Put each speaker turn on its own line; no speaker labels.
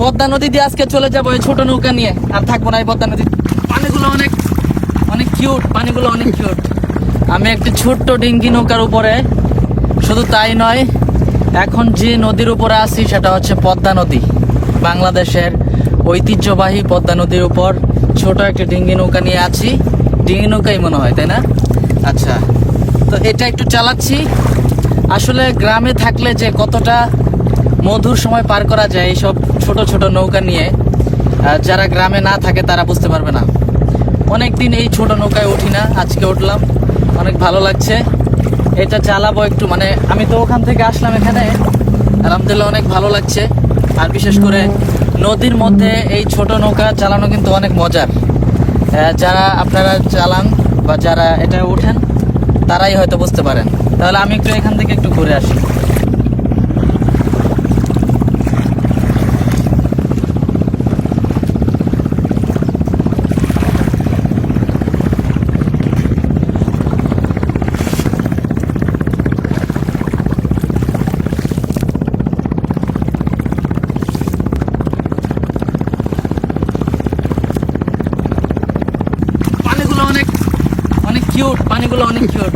পদ্মা নদী দিয়ে আজকে চলে যাবো এই ছোট নৌকা নিয়ে, আর থাকবো না এই পদ্মা নদী। পানিগুলো অনেক অনেক কিউট, পানিগুলো অনেক কিউট। আমি একটি ছোট্ট ডিঙ্গি নৌকার উপরে, শুধু তাই নয়, এখন যে নদীর উপরে আছি সেটা হচ্ছে পদ্মা নদী। বাংলাদেশের ঐতিহ্যবাহী পদ্মা নদীর উপর ছোট একটি ডিঙ্গি নৌকা নিয়ে আছি। ডিঙ্গি নৌকাই মনে হয়, তাই না? আচ্ছা, তো এটা একটু চালাচ্ছি। আসলে গ্রামে থাকলে যে কতটা মধুর সময় পার করা যায় এইসব ছোট ছোট নৌকা নিয়ে, যারা গ্রামে না থাকে তারা বুঝতে পারবে না। অনেকদিন এই ছোট নৌকায় উঠি না, আজকে উঠলাম, অনেক ভালো লাগছে। এটা চালাবো একটু, মানে আমি তো ওখান থেকে আসলাম এখানে, আলহামদুলিল্লাহ অনেক ভালো লাগছে। আর বিশেষ করে নদীর মধ্যে এই ছোট নৌকা চালানো কিন্তু অনেক মজার। যারা আপনারা চালান বা যারা এটা ওঠেন তারাই হয়তো বুঝতে পারেন। তাহলে আমি একটু এখান থেকে একটু ঘুরে আসি। পানিগুলো অনেক অনেক কিউট, পানিগুলো অনেক কিউট।